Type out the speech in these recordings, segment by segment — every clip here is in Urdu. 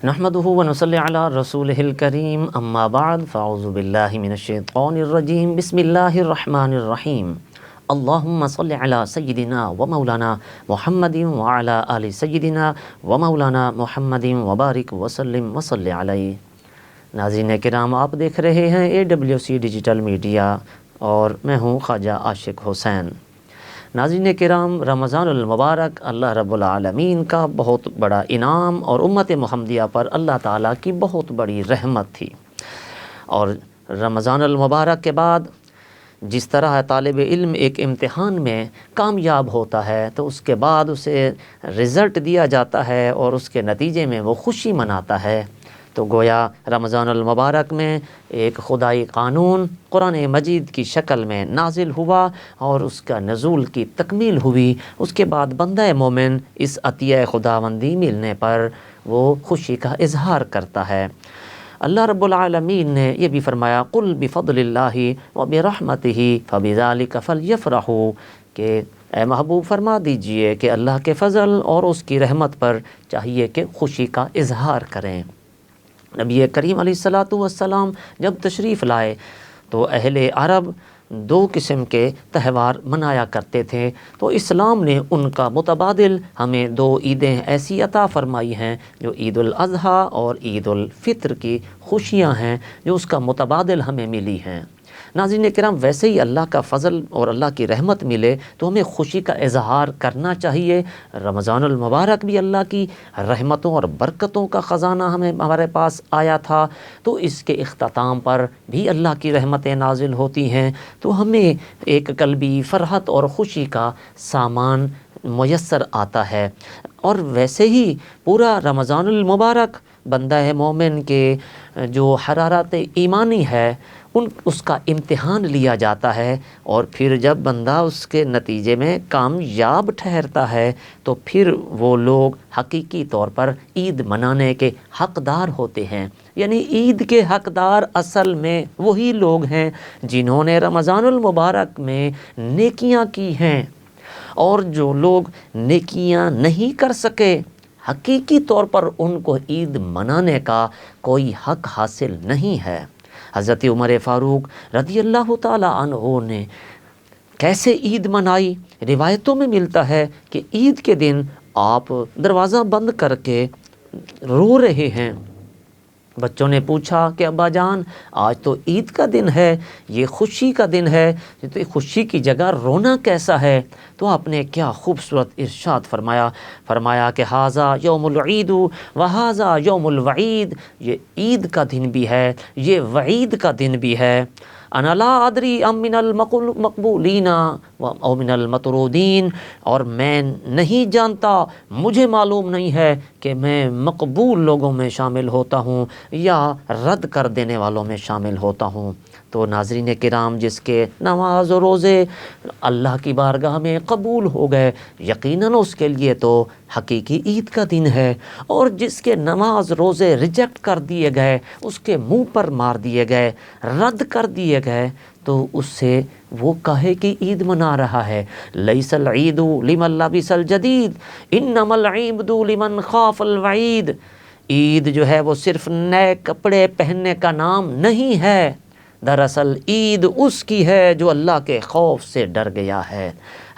نحمده ونصلي على رسوله الكريم اما بعد فاعوذ بالله من الشيطان الرجيم بسم الله الرحمن الرحيم اللهم صل على سيدنا ومولانا محمد وعلى آل سيدنا ومولانا محمد وبارك وسلم وصل علیہ۔ ناظرین کرام، آپ دیکھ رہے ہیں AWC ڈیجیٹل میڈیا اور میں ہوں خواجہ عاشق حسین۔ ناظرین کرام، رمضان المبارک اللہ رب العالمین کا بہت بڑا انعام اور امت محمدیہ پر اللہ تعالیٰ کی بہت بڑی رحمت تھی۔ اور رمضان المبارک کے بعد جس طرح طالب علم ایک امتحان میں کامیاب ہوتا ہے تو اس کے بعد اسے رزلٹ دیا جاتا ہے اور اس کے نتیجے میں وہ خوشی مناتا ہے، تو گویا رمضان المبارک میں ایک خدائی قانون قرآن مجید کی شکل میں نازل ہوا اور اس کا نزول کی تکمیل ہوئی۔ اس کے بعد بندہ مومن اس عطیہ خداوندی ملنے پر وہ خوشی کا اظہار کرتا ہے۔ اللہ رب العالمین نے یہ بھی فرمایا قل بفضل اللہ وبرحمتہ فبذلک فلیفرحوا، کہ اے محبوب فرما دیجئے کہ اللہ کے فضل اور اس کی رحمت پر چاہیے کہ خوشی کا اظہار کریں۔ نبی کریم علیہ الصلاۃ والسلام جب تشریف لائے تو اہل عرب دو قسم کے تہوار منایا کرتے تھے، تو اسلام نے ان کا متبادل ہمیں دو عیدیں ایسی عطا فرمائی ہیں جو عید الاضحیٰ اور عید الفطر کی خوشیاں ہیں، جو اس کا متبادل ہمیں ملی ہیں۔ ناظرین کرام، ویسے ہی اللہ کا فضل اور اللہ کی رحمت ملے تو ہمیں خوشی کا اظہار کرنا چاہیے۔ رمضان المبارک بھی اللہ کی رحمتوں اور برکتوں کا خزانہ ہمارے پاس آیا تھا، تو اس کے اختتام پر بھی اللہ کی رحمتیں نازل ہوتی ہیں، تو ہمیں ایک قلبی فرحت اور خوشی کا سامان میسر آتا ہے۔ اور ویسے ہی پورا رمضان المبارک بندہ مومن کے جو حرارت ایمانی ہے اس کا امتحان لیا جاتا ہے، اور پھر جب بندہ اس کے نتیجے میں کامیاب ٹھہرتا ہے تو پھر وہ لوگ حقیقی طور پر عید منانے کے حقدار ہوتے ہیں۔ یعنی عید کے حقدار اصل میں وہی لوگ ہیں جنہوں نے رمضان المبارک میں نیکیاں کی ہیں، اور جو لوگ نیکیاں نہیں کر سکے حقیقی طور پر ان کو عید منانے کا کوئی حق حاصل نہیں ہے۔ حضرت عمر فاروق رضی اللہ تعالی عنہ نے کیسے عید منائی؟ روایتوں میں ملتا ہے کہ عید کے دن آپ دروازہ بند کر کے رو رہے ہیں۔ بچوں نے پوچھا کہ ابا جان، آج تو عید کا دن ہے، یہ خوشی کا دن ہے، تو خوشی کی جگہ رونا کیسا ہے؟ تو آپ نے کیا خوبصورت ارشاد فرمایا کہ ھذا یوم العید وھذا یوم الوعید، یہ عید کا دن بھی ہے، یہ وعید کا دن بھی ہے۔ انا لا ادری ام من المقبولین او من المطرودین، اور میں نہیں جانتا، مجھے معلوم نہیں ہے کہ میں مقبول لوگوں میں شامل ہوتا ہوں یا رد کر دینے والوں میں شامل ہوتا ہوں۔ تو ناظرین کرام، جس کے نماز و روزے اللہ کی بارگاہ میں قبول ہو گئے، یقیناً اس کے لیے تو حقیقی عید کا دن ہے، اور جس کے نماز روزے ریجیکٹ کر دیے گئے، اس کے منہ پر مار دیے گئے، رد کر دیے گئے، تو اس سے وہ کہے کہ عید منا رہا ہے۔ لیس العید لمن لبس الجدید انما العید لمن خاف الوعید، عید جو ہے وہ صرف نئے کپڑے پہننے کا نام نہیں ہے، دراصل عید اس کی ہے جو اللہ کے خوف سے ڈر گیا ہے۔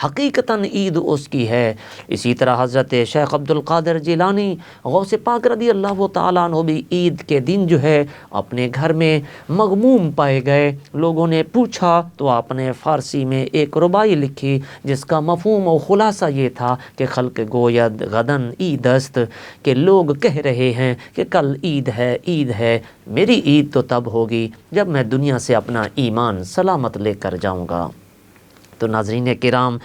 حقیقتاً عید اس کی ہے۔ اسی طرح حضرت شیخ عبد القادر جیلانی غوث پاک رضی اللہ تعالیٰ عنہ بھی عید کے دن جو ہے اپنے گھر میں مغموم پائے گئے۔ لوگوں نے پوچھا تو آپ نے فارسی میں ایک ربائی لکھی جس کا مفہوم و خلاصہ یہ تھا کہ خلق گوید غدن عید است، کہ لوگ کہہ رہے ہیں کہ کل عید ہے، میری عید تو تب ہوگی جب میں دنیا سے اپنا ایمان سلامت لے کر جاؤں گا۔ تو ناظرین کرام،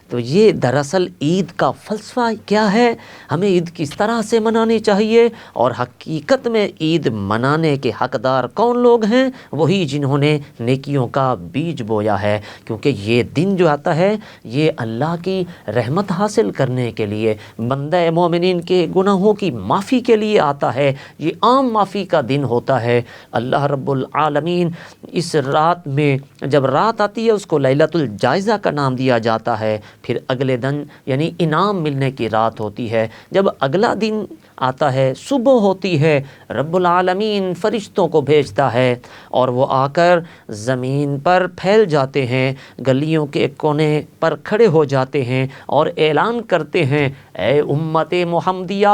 تو یہ دراصل عید کا فلسفہ کیا ہے، ہمیں عید کس طرح سے منانی چاہیے، اور حقیقت میں عید منانے کے حقدار کون لوگ ہیں؟ وہی جنہوں نے نیکیوں کا بیج بویا ہے، کیونکہ یہ دن جو آتا ہے یہ اللہ کی رحمت حاصل کرنے کے لیے، بندہ مومنین کے گناہوں کی معافی کے لیے آتا ہے۔ یہ عام معافی کا دن ہوتا ہے۔ اللہ رب العالمین اس رات میں، جب رات آتی ہے اس کو لیلۃ الجائزہ کا نام دیا جاتا ہے، پھر اگلے دن یعنی انعام ملنے کی رات ہوتی ہے، جب اگلا دن آتا ہے، صبح ہوتی ہے، رب العالمین فرشتوں کو بھیجتا ہے اور وہ آ کر زمین پر پھیل جاتے ہیں، گلیوں کے کونے پر کھڑے ہو جاتے ہیں اور اعلان کرتے ہیں، اے امت محمدیہ،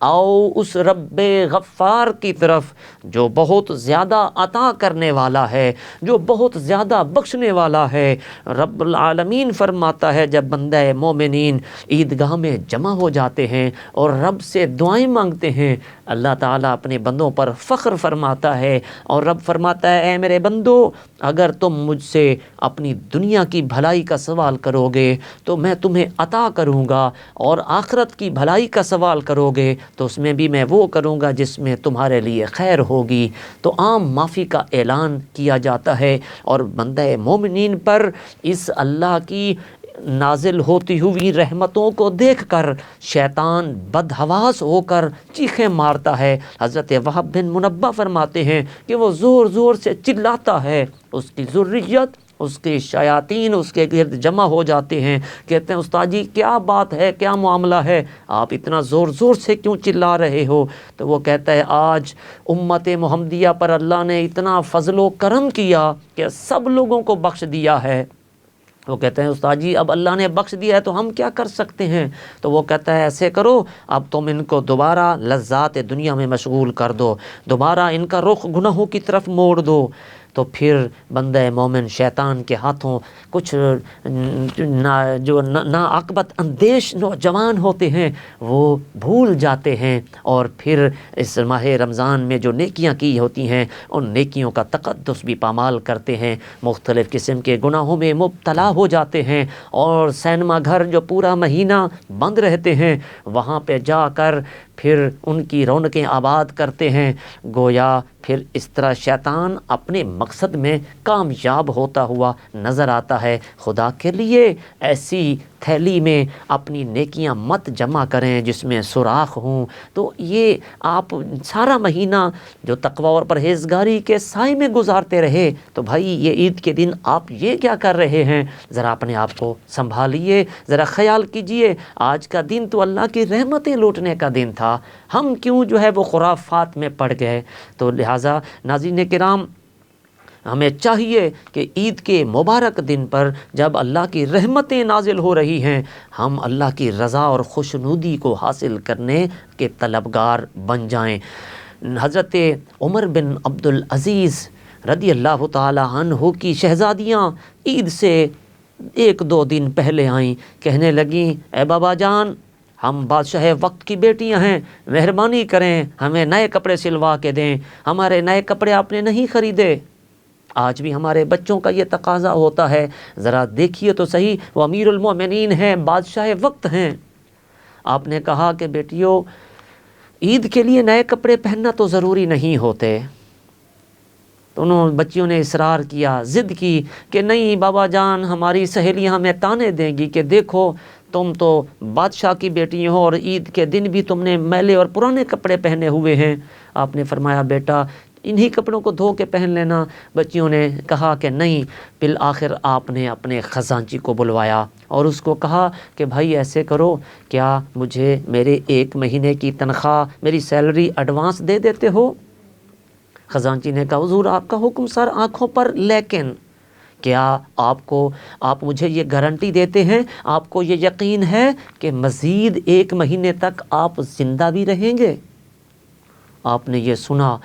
آؤ اس رب غفار کی طرف جو بہت زیادہ عطا کرنے والا ہے، جو بہت زیادہ بخشنے والا ہے۔ رب العالمین فرماتا ہے جب بندہ مومنین عیدگاہ میں جمع ہو جاتے ہیں اور رب سے دعائیں مانگتے ہیں، اللہ تعالیٰ اپنے بندوں پر فخر فرماتا ہے اور رب فرماتا ہے، اے میرے بندو، اگر تم مجھ سے اپنی دنیا کی بھلائی کا سوال کرو گے تو میں تمہیں عطا کروں گا، اور آخرت کی بھلائی کا سوال کرو گے تو اس میں بھی میں وہ کروں گا جس میں تمہارے لیے خیر ہوگی۔ تو عام معافی کا اعلان کیا جاتا ہے اور بندہ مومنین پر اس اللہ کی نازل ہوتی ہوئی رحمتوں کو دیکھ کر شیطان بدحواس ہو کر چیخیں مارتا ہے۔ حضرت وہب بن منبہ فرماتے ہیں کہ وہ زور زور سے چلاتا ہے، اس کی ذریت، اس کے شیاطین اس کے گرد جمع ہو جاتے ہیں، کہتے ہیں استاد جی کیا بات ہے، کیا معاملہ ہے، آپ اتنا زور زور سے کیوں چلا رہے ہو؟ تو وہ کہتا ہے آج امت محمدیہ پر اللہ نے اتنا فضل و کرم کیا کہ سب لوگوں کو بخش دیا ہے۔ وہ کہتے ہیں استاد جی اب اللہ نے بخش دیا ہے تو ہم کیا کر سکتے ہیں؟ تو وہ کہتا ہے ایسے کرو، اب تم ان کو دوبارہ لذات دنیا میں مشغول کر دو، دوبارہ ان کا رخ گناہوں کی طرف موڑ دو۔ تو پھر بندہ مومن شیطان کے ہاتھوں کچھ جو ناعاقبت اندیش نوجوان ہوتے ہیں وہ بھول جاتے ہیں، اور پھر اس ماہ رمضان میں جو نیکیاں کی ہوتی ہیں ان نیکیوں کا تقدس بھی پامال کرتے ہیں، مختلف قسم کے گناہوں میں مبتلا ہو جاتے ہیں، اور سینما گھر جو پورا مہینہ بند رہتے ہیں وہاں پہ جا کر پھر ان کی رونقیں آباد کرتے ہیں۔ گویا پھر اس طرح شیطان اپنے مقصد میں کامیاب ہوتا ہوا نظر آتا ہے۔ خدا کے لیے ایسی تھیلی میں اپنی نیکیاں مت جمع کریں جس میں سوراخ ہوں۔ تو یہ آپ سارا مہینہ جو تقوی اور پرہیزگاری کے سائے میں گزارتے رہے، تو بھائی یہ عید کے دن آپ یہ کیا کر رہے ہیں؟ ذرا اپنے آپ کو سنبھالیے، ذرا خیال کیجئے۔ آج کا دن تو اللہ کی رحمتیں لوٹنے کا دن تھا، ہم کیوں جو ہے وہ خرافات میں پڑ گئے؟ تو لہٰذا ناظرین کرام، ہمیں چاہیے کہ عید کے مبارک دن پر جب اللہ کی رحمتیں نازل ہو رہی ہیں، ہم اللہ کی رضا اور خوشنودی کو حاصل کرنے کے طلبگار بن جائیں۔ حضرت عمر بن عبد العزیز رضی اللہ تعالی عنہ کی شہزادیاں عید سے 1-2 دن پہلے آئیں، کہنے لگیں اے بابا جان، ہم بادشاہ وقت کی بیٹیاں ہیں، مہربانی کریں ہمیں نئے کپڑے سلوا کے دیں، ہمارے نئے کپڑے آپ نے نہیں خریدے۔ آج بھی ہمارے بچوں کا یہ تقاضا ہوتا ہے، ذرا دیکھیے تو صحیح، وہ امیر المومنین ہیں، بادشاہ وقت ہیں۔ آپ نے کہا کہ بیٹیوں، عید کے لیے نئے کپڑے پہننا تو ضروری نہیں ہوتے۔ تو بچیوں نے اصرار کیا، ضد کی کہ نہیں بابا جان، ہماری سہیلیاں ہمیں تانے دیں گی کہ دیکھو تم تو بادشاہ کی بیٹی ہو اور عید کے دن بھی تم نے میلے اور پرانے کپڑے پہنے ہوئے ہیں۔ آپ نے فرمایا بیٹا انہی کپڑوں کو دھو کے پہن لینا۔ بچیوں نے کہا کہ نہیں۔ بالآخر آپ نے اپنے خزانچی کو بلوایا اور اس کو کہا کہ بھائی ایسے کرو، کیا مجھے میرے 1 مہینے کی تنخواہ، میری سیلری ایڈوانس دے دیتے ہو؟ خزانچی نے کہا حضور آپ کا حکم سر آنکھوں پر، لیکن کیا آپ مجھے یہ گارنٹی دیتے ہیں، آپ کو یہ یقین ہے کہ مزید 1 مہینے تک آپ زندہ بھی رہیں گے؟ آپ نے یہ سنا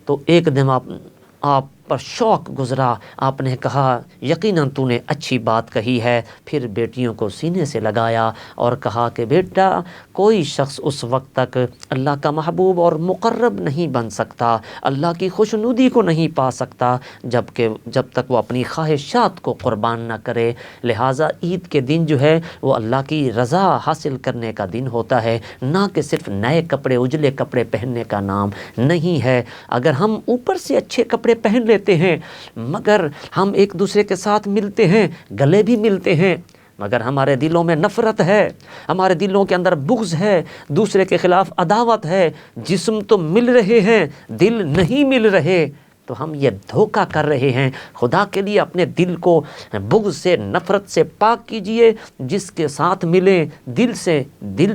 تو ایک دم آپ پر شوق گزرا۔ آپ نے کہا یقیناً تو نے اچھی بات کہی ہے۔ پھر بیٹیوں کو سینے سے لگایا اور کہا کہ بیٹا کوئی شخص اس وقت تک اللہ کا محبوب اور مقرب نہیں بن سکتا، اللہ کی خوشنودی کو نہیں پا سکتا جب تک وہ اپنی خواہشات کو قربان نہ کرے۔ لہٰذا عید کے دن جو ہے وہ اللہ کی رضا حاصل کرنے کا دن ہوتا ہے، نہ کہ صرف نئے کپڑے، اجلے کپڑے پہننے کا نام نہیں ہے۔ اگر ہم اوپر سے اچھے کپڑے پہن لیتے ہیں مگر ہم ایک دوسرے کے ساتھ ملتے ہیں، گلے بھی ملتے ہیں، مگر ہمارے دلوں میں نفرت ہے، ہمارے دلوں کے اندر بغض ہے، دوسرے کے خلاف عداوت ہے، جسم تو مل رہے ہیں دل نہیں مل رہے، تو ہم یہ دھوکہ کر رہے ہیں۔ خدا کے لیے اپنے دل کو بغض سے، نفرت سے پاک کیجئے، جس کے ساتھ ملیں دل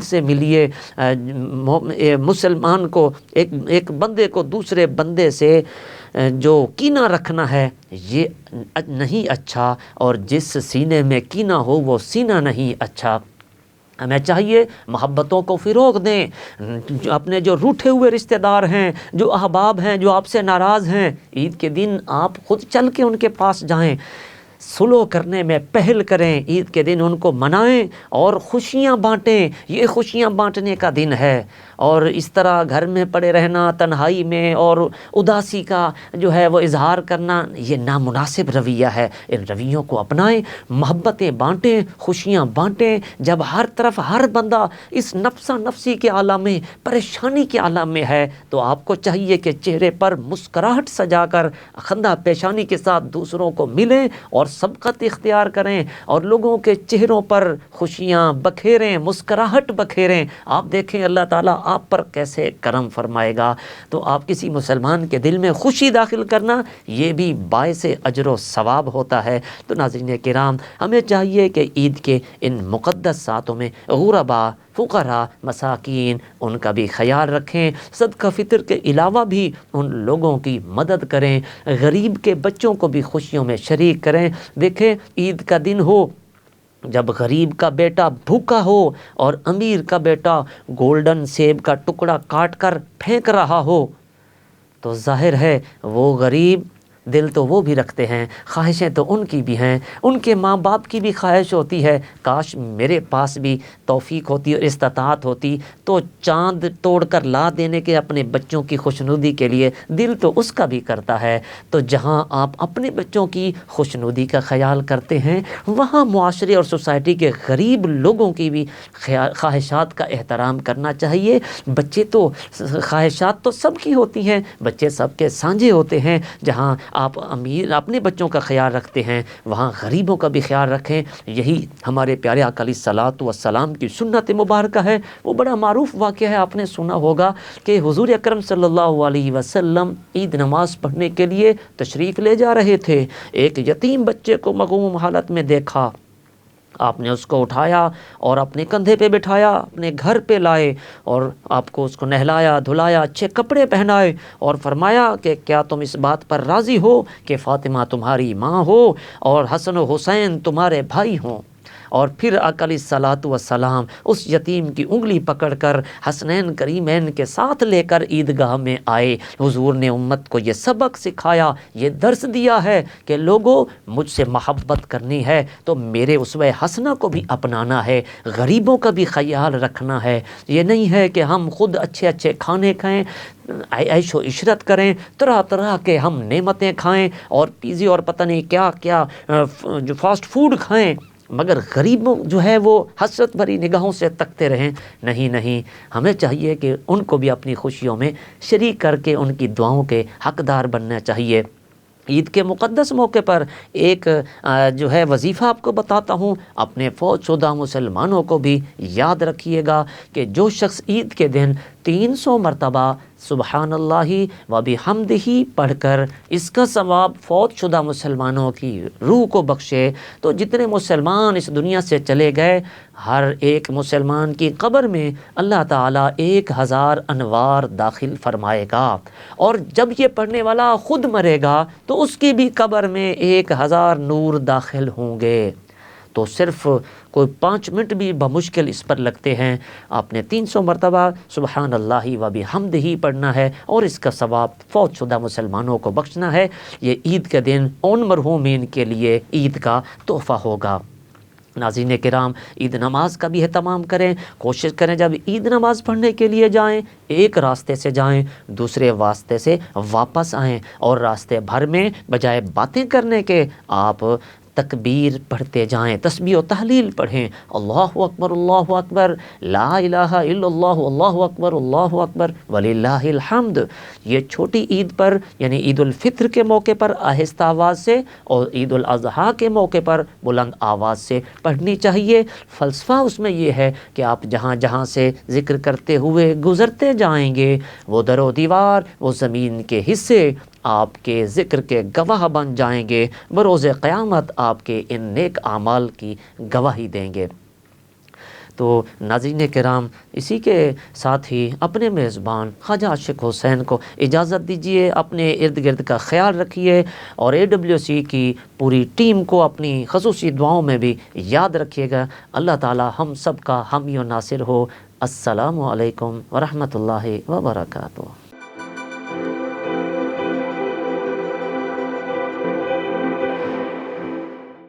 سے ملیے۔ مسلمان کو، ایک بندے کو دوسرے بندے سے جو کینہ رکھنا ہے یہ نہیں اچھا، اور جس سینے میں کینہ ہو وہ سینہ نہیں اچھا۔ ہمیں چاہیے محبتوں کو فروغ دیں، اپنے جو روٹھے ہوئے رشتہ دار ہیں، جو احباب ہیں، جو آپ سے ناراض ہیں، عید کے دن آپ خود چل کے ان کے پاس جائیں، صلح کرنے میں پہل کریں، عید کے دن ان کو منائیں اور خوشیاں بانٹیں۔ یہ خوشیاں بانٹنے کا دن ہے، اور اس طرح گھر میں پڑے رہنا تنہائی میں اور اداسی کا جو ہے وہ اظہار کرنا، یہ نامناسب رویہ ہے۔ ان رویوں کو اپنائیں، محبتیں بانٹیں، خوشیاں بانٹیں۔ جب ہر طرف ہر بندہ اس نفسا نفسی کے عالم میں، پریشانی کے عالم میں ہے، تو آپ کو چاہیے کہ چہرے پر مسکراہٹ سجا کر خندہ پیشانی کے ساتھ دوسروں کو ملیں اور سبقت اختیار کریں، اور لوگوں کے چہروں پر خوشیاں بکھیریں، مسکراہٹ بکھیریں۔ آپ دیکھیں اللہ تعالیٰ آپ پر کیسے کرم فرمائے گا۔ تو آپ کسی مسلمان کے دل میں خوشی داخل کرنا، یہ بھی باعث اجر و ثواب ہوتا ہے۔ تو ناظرین کرام، ہمیں چاہیے کہ عید کے ان مقدس ساعتوں میں غربا، فقراء، مساکین، ان کا بھی خیال رکھیں، صدقہ فطر کے علاوہ بھی ان لوگوں کی مدد کریں، غریب کے بچوں کو بھی خوشیوں میں شریک کریں۔ دیکھیں عید کا دن ہو جب غریب کا بیٹا بھوکا ہو اور امیر کا بیٹا گولڈن سیب کا ٹکڑا کاٹ کر پھینک رہا ہو، تو ظاہر ہے وہ غریب دل تو وہ بھی رکھتے ہیں، خواہشیں تو ان کی بھی ہیں، ان کے ماں باپ کی بھی خواہش ہوتی ہے کاش میرے پاس بھی توفیق ہوتی اور استطاعت ہوتی تو چاند توڑ کر لا دینے کے اپنے بچوں کی خوشنودی کے لیے، دل تو اس کا بھی کرتا ہے۔ تو جہاں آپ اپنے بچوں کی خوشنودی کا خیال کرتے ہیں، وہاں معاشرے اور سوسائٹی کے غریب لوگوں کی بھی خواہشات کا احترام کرنا چاہیے۔ بچے تو، خواہشات تو سب کی ہوتی ہیں، بچے سب کے سانجھے ہوتے ہیں۔ جہاں آپ امیر اپنے بچوں کا خیال رکھتے ہیں، وہاں غریبوں کا بھی خیال رکھیں۔ یہی ہمارے پیارے آقا علیہ الصلوۃ والسلام کی سنت مبارکہ ہے۔ وہ بڑا معروف واقعہ ہے، آپ نے سنا ہوگا کہ حضور اکرم صلی اللہ علیہ وسلم عید نماز پڑھنے کے لیے تشریف لے جا رہے تھے، ایک یتیم بچے کو مغموم حالت میں دیکھا، آپ نے اس کو اٹھایا اور اپنے کندھے پہ بٹھایا، اپنے گھر پہ لائے، اور آپ کو اس کو نہلایا، دھلایا، اچھے کپڑے پہنائے، اور فرمایا کہ کیا تم اس بات پر راضی ہو کہ فاطمہ تمہاری ماں ہو اور حسن و حسین تمہارے بھائی ہوں؟ اور پھر آقا علیہ الصلوۃ والسلام اس یتیم کی انگلی پکڑ کر حسنین کریمین کے ساتھ لے کر عیدگاہ میں آئے۔ حضور نے امت کو یہ سبق سکھایا، یہ درس دیا ہے کہ لوگوں، مجھ سے محبت کرنی ہے تو میرے اسوہ حسنہ کو بھی اپنانا ہے، غریبوں کا بھی خیال رکھنا ہے۔ یہ نہیں ہے کہ ہم خود اچھے اچھے کھانے کھائیں، عیش و عشرت کریں، طرح طرح کے ہم نعمتیں کھائیں اور پیزے اور پتہ نہیں کیا کیا جو فاسٹ فوڈ کھائیں، مگر غریبوں جو ہے وہ حسرت بھری نگاہوں سے تکتے رہیں۔ نہیں، ہمیں چاہیے کہ ان کو بھی اپنی خوشیوں میں شریک کر کے ان کی دعاؤں کے حقدار بننا چاہیے۔ عید کے مقدس موقع پر ایک جو ہے وظیفہ آپ کو بتاتا ہوں، اپنے فوت شدہ مسلمانوں کو بھی یاد رکھیے گا کہ جو شخص عید کے دن 300 مرتبہ سبحان اللہ و بحمدہ پڑھ کر اس کا ثواب فوت شدہ مسلمانوں کی روح کو بخشے، تو جتنے مسلمان اس دنیا سے چلے گئے، ہر ایک مسلمان کی قبر میں اللہ تعالیٰ 1000 انوار داخل فرمائے گا، اور جب یہ پڑھنے والا خود مرے گا تو اس کی بھی قبر میں 1000 نور داخل ہوں گے۔ تو صرف کوئی 5 منٹ بھی بمشکل اس پر لگتے ہیں۔ آپ نے 300 مرتبہ سبحان اللہ و بحمدہ پڑھنا ہے اور اس کا ثواب فوت شدہ مسلمانوں کو بخشنا ہے۔ یہ عید کے دن ان مرحومین کے لیے عید کا تحفہ ہوگا۔ ناظرین کرام، عید نماز کا بھی اہتمام کریں، کوشش کریں جب عید نماز پڑھنے کے لیے جائیں، ایک راستے سے جائیں، دوسرے واسطے سے واپس آئیں، اور راستے بھر میں بجائے باتیں کرنے کے آپ تکبیر پڑھتے جائیں، تسبیح و تحلیل پڑھیں، اللہ اکبر، لا الہ الا اللہ، اللہ اکبر وللہ الحمد۔ یہ چھوٹی عید پر یعنی عید الفطر کے موقع پر آہستہ آواز سے، اور عید الاضحیٰ کے موقع پر بلند آواز سے پڑھنی چاہیے۔ فلسفہ اس میں یہ ہے کہ آپ جہاں جہاں سے ذکر کرتے ہوئے گزرتے جائیں گے، وہ در و دیوار، وہ زمین کے حصے آپ کے ذکر کے گواہ بن جائیں گے، بروز قیامت آپ کے ان نیک اعمال کی گواہی دیں گے۔ تو ناظرین کرام، اسی کے ساتھ ہی اپنے میزبان خواجہ عاشق حسین کو اجازت دیجیے، اپنے ارد گرد کا خیال رکھیے اور AWC کی پوری ٹیم کو اپنی خصوصی دعاؤں میں بھی یاد رکھیے گا۔ اللہ تعالی ہم سب کا حامی و ناصر ہو۔ السلام علیکم ورحمۃ اللہ وبرکاتہ۔